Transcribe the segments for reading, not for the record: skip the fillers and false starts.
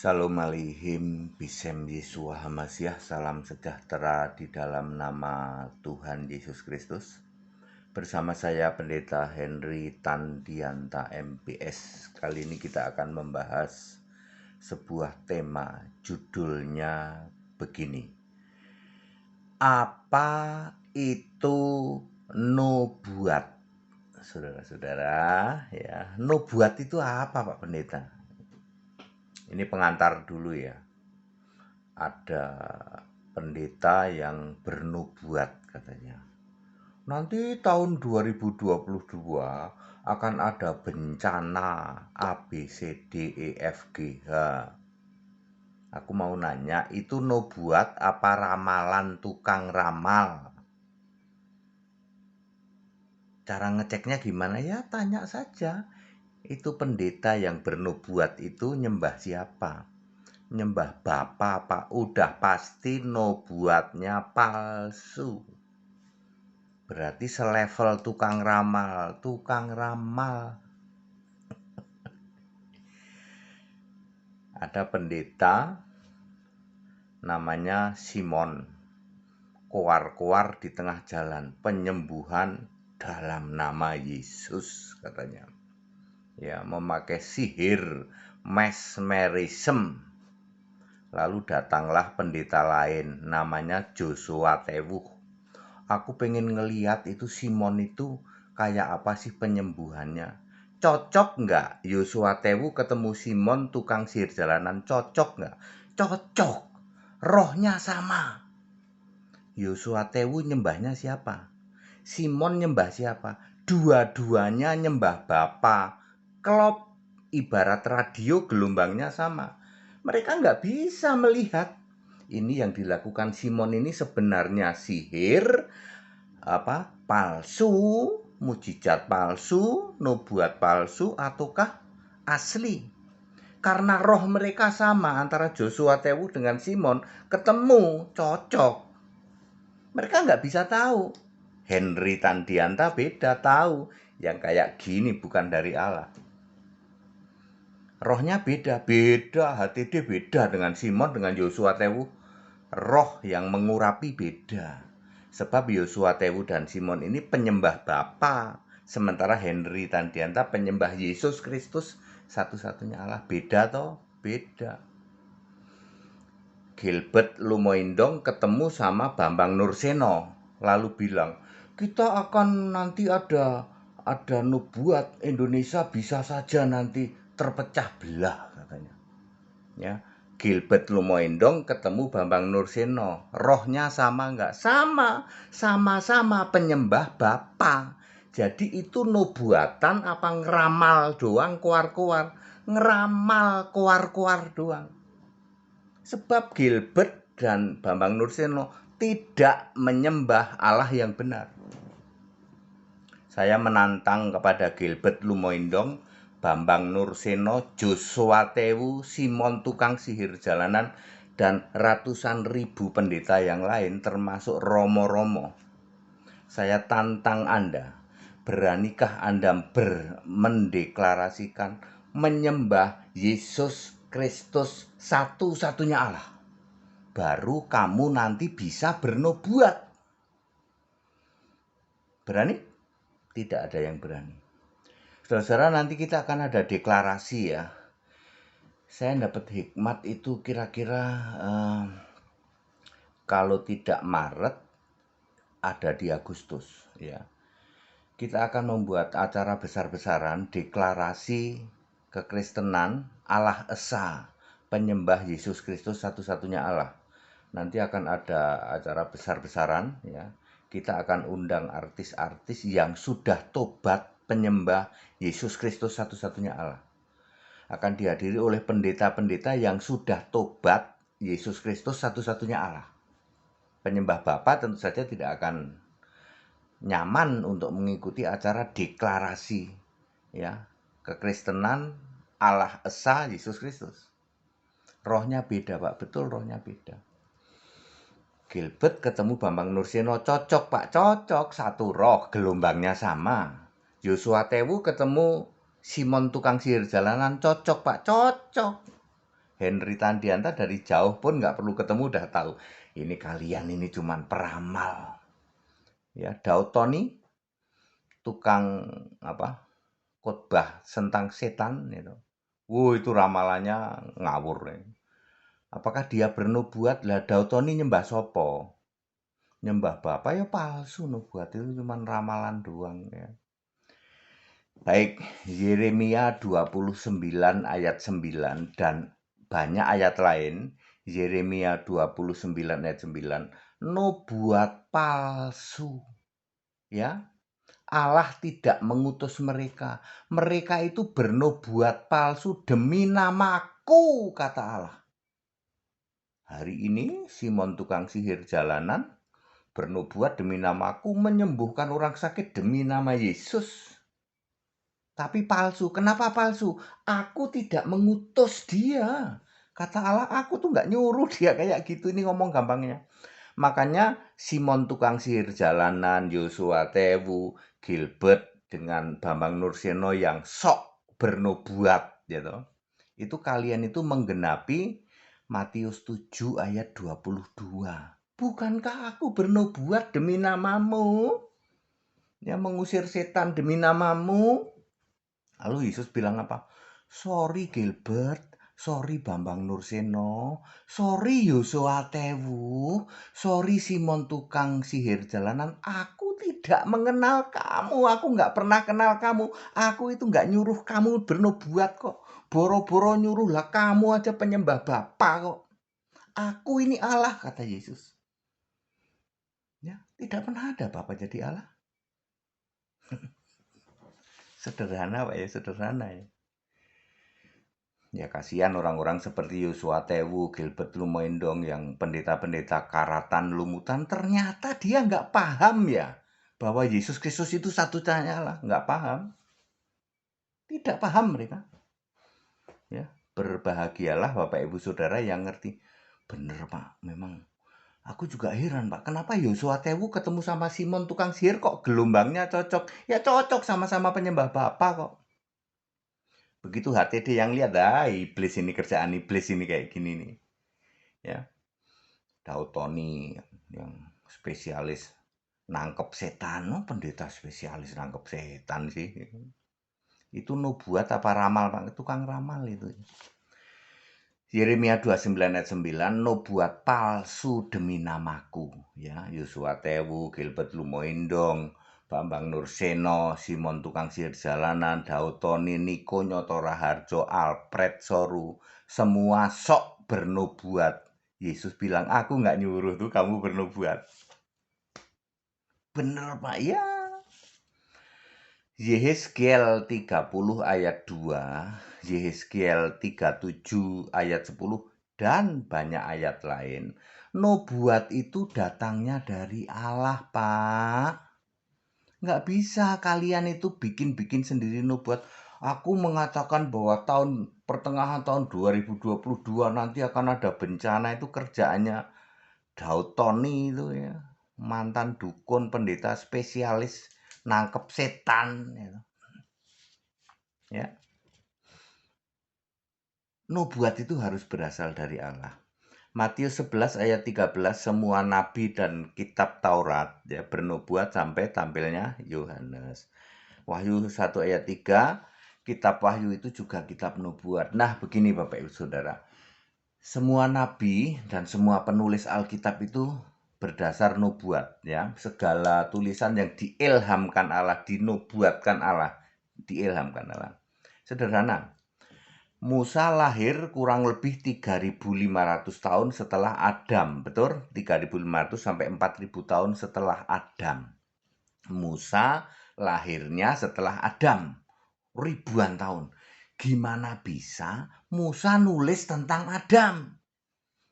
Shalom Aleihim, Bisem Yesua Hamasyah, salam sejahtera di dalam nama Tuhan Yesus Kristus. Bersama saya Pendeta Henry Tandianta MPS. Kali ini kita akan membahas sebuah tema, judulnya begini. Apa itu nubuat? Saudara-saudara, ya, nubuat itu apa Pak Pendeta? Ini pengantar dulu ya. Ada pendeta yang bernubuat katanya. Nanti tahun 2022 akan ada bencana A, B, C, D, E, F, G, H. Aku mau nanya, itu nubuat apa ramalan tukang ramal? Cara ngeceknya gimana ya? Tanya saja. Itu pendeta yang bernubuat itu nyembah siapa? Nyembah Bapa apa? Udah pasti nubuatnya palsu. Berarti selevel tukang ramal. Ada pendeta namanya Simon. Koar-koar di tengah jalan, penyembuhan dalam nama Yesus katanya. Ya, memakai sihir, mesmerism. Lalu datanglah pendeta lain, namanya Joshua Tewuh. Aku pengen ngeliat itu Simon itu kayak apa sih penyembuhannya. Cocok nggak Joshua Tewuh ketemu Simon tukang sihir jalanan? Cocok nggak? Cocok. Rohnya sama. Joshua Tewuh nyembahnya siapa? Simon nyembah siapa? Dua-duanya nyembah Bapa. Klop, ibarat radio gelombangnya sama. Mereka nggak bisa melihat. Ini yang dilakukan Simon ini sebenarnya sihir, palsu, mujizat palsu, nubuat palsu, ataukah asli? Karena roh mereka sama antara Joshua Tewuh dengan Simon, ketemu, cocok. Mereka nggak bisa tahu. Henry Tandianta beda, tahu. Yang kayak gini bukan dari Allah. Rohnya beda, HTD beda dengan Simon, dengan Joshua Tewuh. Roh yang mengurapi beda. Sebab Joshua Tewuh dan Simon ini penyembah Bapa, sementara Henry Tandianta penyembah Yesus Kristus, satu-satunya Allah. Beda toh? Beda. Gilbert Lumoindong ketemu sama Bambang Nurseno, lalu bilang, kita akan nanti ada nubuat, Indonesia bisa saja nanti terpecah belah katanya. Ya, Gilbert Lumoindong ketemu Bambang Nurseno, rohnya sama nggak? Sama-sama penyembah Bapa. Jadi itu nubuatan apa ngeramal doang, kuar-kuar? Ngeramal kuar-kuar doang. Sebab Gilbert dan Bambang Nurseno tidak menyembah Allah yang benar. Saya menantang kepada Gilbert Lumoindong, Bambang Nurseno, Joshua Tewuh, Simon tukang sihir jalanan, dan ratusan ribu pendeta yang lain termasuk Romo-Romo. Saya tantang Anda, beranikah Anda mendeklarasikan menyembah Yesus Kristus satu-satunya Allah? Baru kamu nanti bisa bernubuat. Berani? Tidak ada yang berani. Saudara-saudara, nanti kita akan ada deklarasi ya. Saya dapat hikmat itu kira-kira kalau tidak Maret, ada di Agustus ya. Kita akan membuat acara besar-besaran deklarasi kekristenan Allah Esa, penyembah Yesus Kristus satu-satunya Allah. Nanti akan ada acara besar-besaran ya. Kita akan undang artis-artis yang sudah tobat penyembah Yesus Kristus satu-satunya Allah. Akan dihadiri oleh pendeta-pendeta yang sudah tobat Yesus Kristus satu-satunya Allah. Penyembah Bapa tentu saja tidak akan nyaman untuk mengikuti acara deklarasi ya kekristenan Allah Esa Yesus Kristus. Rohnya beda, Pak, betul, rohnya beda. Gilbert ketemu Bambang Nurseno, cocok Pak, cocok, satu roh, gelombangnya sama. Joshua Tewuh ketemu Simon tukang sihir jalanan, cocok Pak, cocok. Henry Tandianta dari jauh pun nggak perlu ketemu udah tahu. Ini kalian ini cuman peramal. Ya, Daud Tony, tukang apa khotbah tentang setan itu. Itu ramalannya ngawur. Ya. Apakah dia bernubuat? Lah Daud Tony nyembah sopo? Nyembah Bapak ya palsu, nubuat itu cuman ramalan doang ya. Baik, Yeremia 29 ayat 9 dan banyak ayat lain. Yeremia 29 ayat 9, nubuat palsu. Ya, Allah tidak mengutus mereka. Mereka itu bernubuat palsu demi namaku, kata Allah. Hari ini Simon tukang sihir jalanan bernubuat demi namaku, menyembuhkan orang sakit demi nama Yesus. Tapi palsu. Kenapa palsu? Aku tidak mengutus dia. Kata Allah, aku tuh nggak nyuruh dia kayak gitu. Ini ngomong gampangnya. Makanya Simon tukang sihir jalanan, Yosua Tewu, Gilbert dengan Bambang Nurseno yang sok bernubuat gitu. Itu kalian itu menggenapi Matius 7 ayat 22. Bukankah aku bernubuat demi namamu? Ya, mengusir setan demi namamu. Lalu Yesus bilang apa? Sorry Gilbert, sorry Bambang Nurseno, sorry Yosua Tewu, sorry Simon tukang sihir jalanan. Aku tidak mengenal kamu, aku nggak pernah kenal kamu. Aku itu nggak nyuruh kamu bernubuat kok. Boro-boro nyuruh lah, kamu aja penyembah Bapa kok. Aku ini Allah, kata Yesus. Ya, tidak pernah ada Bapa jadi Allah. Sederhana Pak ya, sederhana ya. Ya kasihan orang-orang seperti Yosua Tewu, Gilbert Lumoindong yang pendeta-pendeta karatan lumutan, ternyata dia nggak paham ya bahwa Yesus Kristus itu satu-satunya Allah, nggak paham. Tidak paham mereka. Ya, berbahagialah Bapak Ibu Saudara yang ngerti. Bener Pak, memang aku juga heran Pak, kenapa Yosua Tewu ketemu sama Simon tukang sihir kok gelombangnya cocok? Ya cocok, sama-sama penyembah Bapa kok. Begitu HTD yang lihat, iblis ini, kerjaan iblis ini kayak gini nih. Ya, Daud Tony yang spesialis nangkep setan. Pendeta spesialis nangkep setan sih. Itu nubuat apa ramal Pak? Tukang ramal itu. Yeremia 29 ayat 9, nubuat palsu demi namaku. Ya, Yosua Tewu, Gilbert Lumoindong, Bambang Nurseno, Simon tukang sihir jalanan, Daud Tony, Niko Nyoto Raharjo, Alfred Soru, semua sok bernubuat. Yesus bilang, aku nggak nyuruh tuh kamu bernubuat. Bener Pak, ya. Yehezkiel 30 ayat 2, Yehezkiel 37 ayat 10, dan banyak ayat lain. Nubuat itu datangnya dari Allah, Pak. Nggak bisa kalian itu bikin-bikin sendiri nubuat. Aku mengatakan bahwa pertengahan tahun 2022 nanti akan ada bencana, itu kerjaannya Daud Tony itu ya. Mantan dukun, pendeta spesialis nangkep setan gitu. Ya. Nubuat itu harus berasal dari Allah. Matius 11 ayat 13, semua nabi dan kitab Taurat ya bernubuat sampai tampilnya Yohanes. Wahyu 1 ayat 3, kitab Wahyu itu juga kitab nubuat. Nah, begini Bapak Ibu Saudara. Semua nabi dan semua penulis Alkitab itu berdasar nubuat ya. Segala tulisan yang diilhamkan Allah, dinubuatkan Allah, diilhamkan Allah. Sederhana. Musa lahir kurang lebih 3.500 tahun setelah Adam, betul? 3.500 sampai 4.000 tahun setelah Adam. Musa lahirnya setelah Adam, ribuan tahun. Gimana bisa Musa nulis tentang Adam?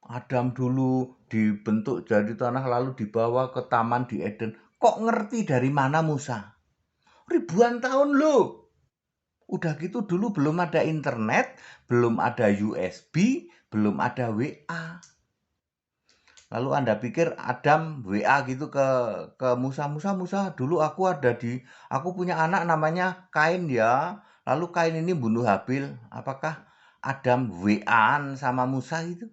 Adam dulu dibentuk jadi tanah lalu dibawa ke taman di Eden. Kok ngerti dari mana Musa? Ribuan tahun loh. Udah gitu dulu belum ada internet, belum ada USB, belum ada WA. Lalu Anda pikir Adam WA gitu ke Musa, Musa, dulu aku punya anak namanya Kain ya. Lalu Kain ini bunuh Habil. Apakah Adam WA-an sama Musa itu?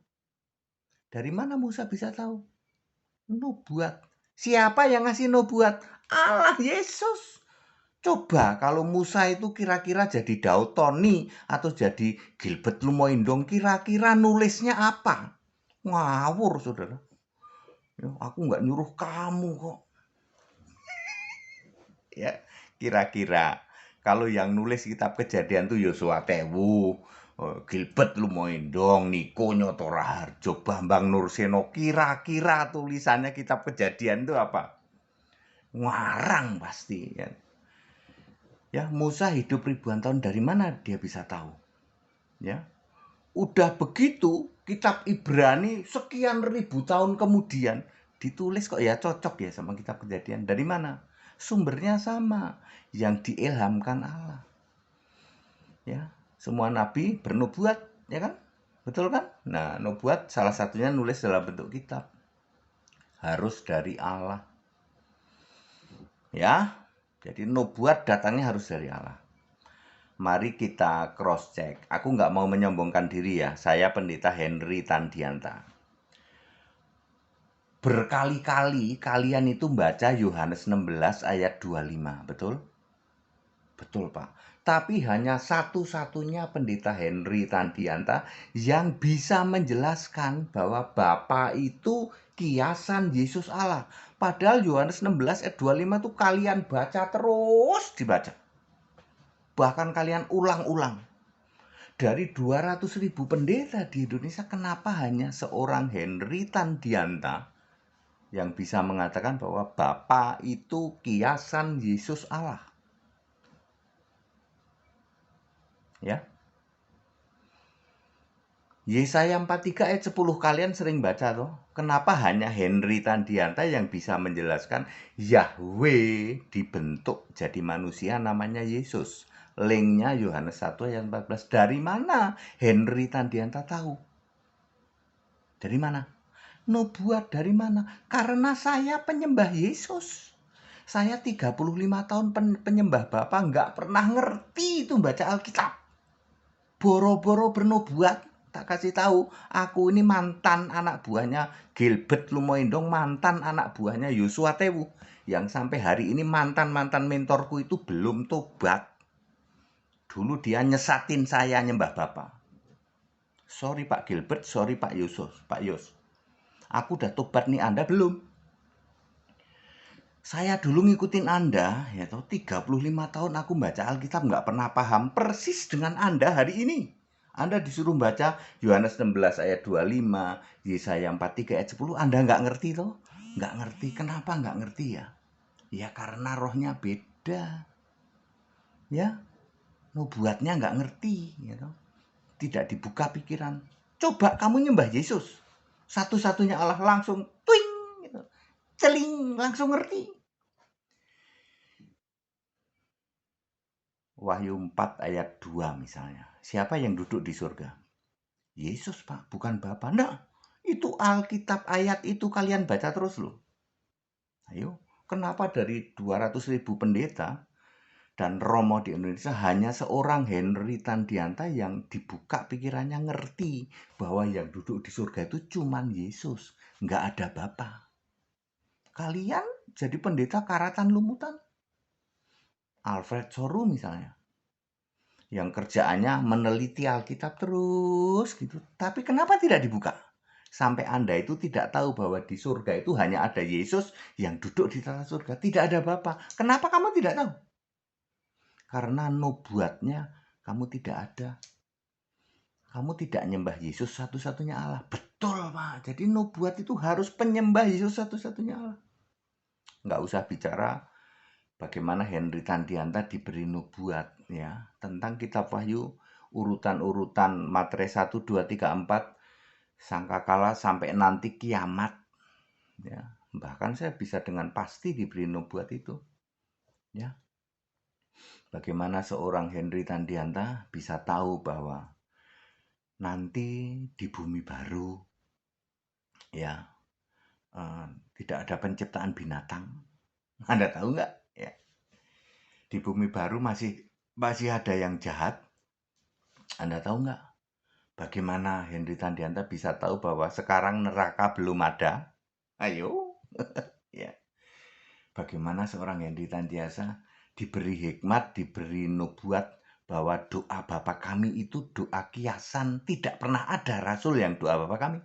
Dari mana Musa bisa tahu? Nubuat. Siapa yang ngasih nubuat? Allah Yesus. Coba kalau Musa itu kira-kira jadi Dautoni atau jadi Gilbert Lumoindong, kira-kira nulisnya apa? Ngawur, saudara. Ya, aku nggak nyuruh kamu kok. Ya, kira-kira kalau yang nulis kitab Kejadian tuh Yosua Tewu, Gilbert Lumoindong, Niko Nyoto Raharjo, Bambang Nurseno, kira-kira tulisannya kitab Kejadian itu apa? Ngarang pasti ya. Ya, Musa hidup ribuan tahun, dari mana dia bisa tahu? Ya. Udah begitu, kitab Ibrani sekian ribu tahun kemudian ditulis kok ya cocok ya sama kitab Kejadian. Dari mana? Sumbernya sama, yang diilhamkan Allah. Ya, semua nabi bernubuat, ya kan? Betul kan? Nah, nubuat salah satunya nulis dalam bentuk kitab. Harus dari Allah. Ya, jadi nubuat datangnya harus dari Allah. Mari kita cross check. Aku nggak mau menyombongkan diri ya. Saya pendeta Henry Tandianta. Berkali-kali kalian itu baca Yohanes 16 ayat 25, betul? Betul, Pak. Tapi hanya satu-satunya pendeta Henry Tandianta yang bisa menjelaskan bahwa Bapa itu kiasan Yesus Allah. Padahal Yohanes 16 ayat 25 itu kalian baca terus dibaca. Bahkan kalian ulang-ulang. Dari 200.000 pendeta di Indonesia, kenapa hanya seorang Henry Tandianta yang bisa mengatakan bahwa Bapa itu kiasan Yesus Allah? Ya. Yesaya 43 ayat 10 kalian sering baca toh. Kenapa hanya Henry Tandianta yang bisa menjelaskan Yahweh dibentuk jadi manusia namanya Yesus? Linknya Yohanes 1 ayat 14. Dari mana Henry Tandianta tahu? Dari mana? Nubuat dari mana? Karena saya penyembah Yesus. Saya 35 tahun penyembah Bapa, nggak pernah ngerti itu baca Alkitab. Boro-boro bernubuat, tak kasih tahu, aku ini mantan anak buahnya Gilbert Lumoindong, mantan anak buahnya Yosua Tewu, yang sampai hari ini mantan-mantan mentorku itu belum tobat. Dulu dia nyesatin saya nyembah Bapa. Sorry Pak Gilbert, sorry Pak Yos. Aku udah tobat nih, Anda belum? Saya dulu ngikutin Anda, ya toh 35 tahun aku baca Alkitab nggak pernah paham persis dengan Anda hari ini. Anda disuruh baca Yohanes 16 ayat 25, Yesaya 43 ayat 10, Anda nggak ngerti toh? Nggak ngerti. Kenapa nggak ngerti ya? Ya karena rohnya beda. Ya, nubuatnya nggak ngerti, ya toh. Tidak dibuka pikiran. Coba kamu nyembah Yesus. Satu-satunya Allah, langsung twing gitu. Celing, langsung ngerti. Wahyu 4 ayat 2 misalnya. Siapa yang duduk di surga? Yesus, Pak, bukan Bapa. Nah, itu Alkitab ayat itu kalian baca terus loh. Ayo, kenapa dari 200.000 pendeta dan Romo di Indonesia hanya seorang Henry Tandianta yang dibuka pikirannya ngerti bahwa yang duduk di surga itu cuman Yesus, nggak ada Bapa. Kalian jadi pendeta karatan lumutan. Alfred Soru misalnya, yang kerjaannya meneliti Alkitab terus gitu. Tapi kenapa tidak dibuka? Sampai Anda itu tidak tahu bahwa di surga itu hanya ada Yesus yang duduk di tata surga. Tidak ada Bapa. Kenapa kamu tidak tahu? Karena nubuatnya kamu tidak ada. Kamu tidak nyembah Yesus satu-satunya Allah. Betul, Pak. Jadi nubuat itu harus penyembah Yesus satu-satunya Allah. Nggak usah bicara bagaimana Henry Tandianta diberi nubuat ya tentang kitab Wahyu, urutan-urutan materai 1 2 3 4 sangkakala sampai nanti kiamat ya. Bahkan saya bisa dengan pasti diberi nubuat itu. Ya. Bagaimana seorang Henry Tandianta bisa tahu bahwa nanti di bumi baru ya tidak ada penciptaan binatang. Anda tahu nggak? Ya. Di bumi baru masih ada yang jahat. Anda tahu nggak? Bagaimana Henry Tandianta bisa tahu bahwa sekarang neraka belum ada? Ayo. Ya. Bagaimana seorang Henry Tandiasa diberi hikmat, diberi nubuat bahwa doa Bapa kami itu doa kiasan. Tidak pernah ada rasul yang doa Bapa kami.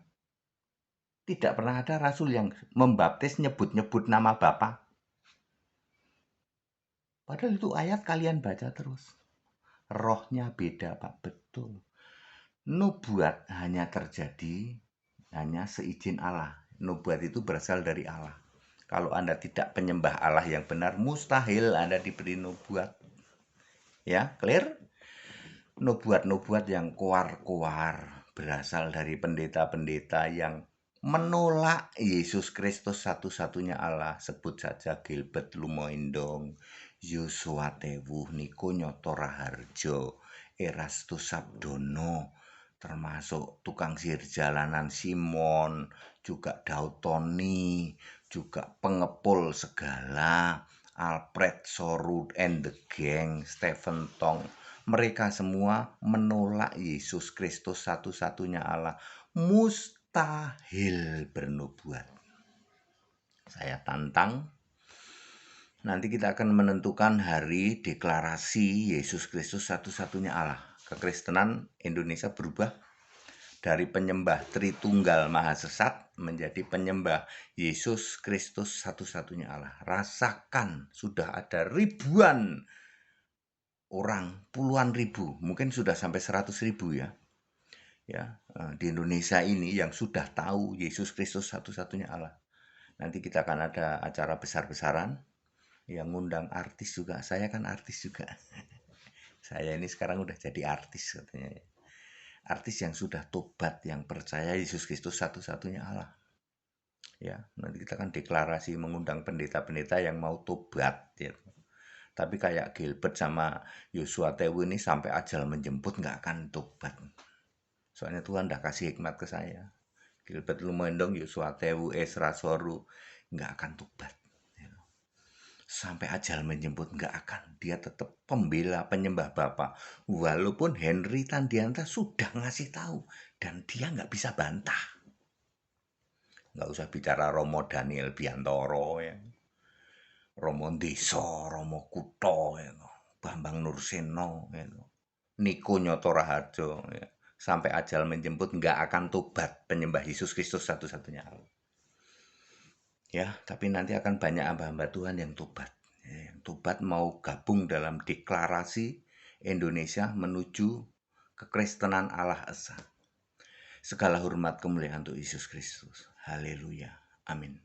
Tidak pernah ada rasul yang membaptis nyebut-nyebut nama Bapa. Padahal itu ayat kalian baca terus. Rohnya beda, Pak. Betul. Nubuat hanya terjadi hanya seizin Allah. Nubuat itu berasal dari Allah. Kalau Anda tidak penyembah Allah yang benar, mustahil Anda diberi nubuat. Ya, clear? Nubuat-nubuat yang kuar-kuar berasal dari pendeta-pendeta yang menolak Yesus Kristus satu-satunya Allah. Sebut saja Gilbert Lumoindong, Yosua Tewuh, Niko Nyoto Raharjo, Erastus Sabdono, termasuk tukang sihir jalanan Simon, juga Daud Tony, juga pengepul segala, Alfred Sorud and the Gang, Stephen Tong. Mereka semua menolak Yesus Kristus satu-satunya Allah. Mustahil bernubuat. Saya tantang, nanti kita akan menentukan hari deklarasi Yesus Kristus satu-satunya Allah. Kekristenan Indonesia berubah dari penyembah Tritunggal Maha Sesat menjadi penyembah Yesus Kristus satu-satunya Allah. Rasakan, sudah ada ribuan orang, puluhan ribu, mungkin sudah sampai 100.000 ya. Ya, di Indonesia ini yang sudah tahu Yesus Kristus satu-satunya Allah. Nanti kita akan ada acara besar-besaran yang ngundang artis juga. Saya kan artis juga. Saya ini sekarang udah jadi artis katanya. Artis yang sudah tobat, yang percaya Yesus Kristus satu-satunya Allah. Ya, nanti kita akan deklarasi mengundang pendeta-pendeta yang mau tobat ya. Tapi kayak Gilbert sama Yosua Tewu ini sampai ajal menjemput nggak akan tobat. Soalnya Tuhan udah kasih hikmat ke saya. Gilbert Lumendong, Yosua Tewu, Esra Soru nggak akan tobat. Sampai ajal menjemput nggak akan. Dia tetap pembela penyembah Bapa. Walaupun Henry Tandianta sudah ngasih tahu dan dia nggak bisa bantah. Nggak usah bicara Romo Daniel Biantoro ya. Romo Deso, Romo Kuto, ya. Bambang Nurseno, ya. Niko Nyoto Raharjo, ya. Sampai ajal menjemput nggak akan tobat penyembah Yesus Kristus satu-satunya Allah. Ya, tapi nanti akan banyak hamba-hamba Tuhan yang tobat. Ya, yang tobat mau gabung dalam deklarasi Indonesia menuju kekristenan Allah Esa. Segala hormat kemuliaan untuk Yesus Kristus. Haleluya. Amin.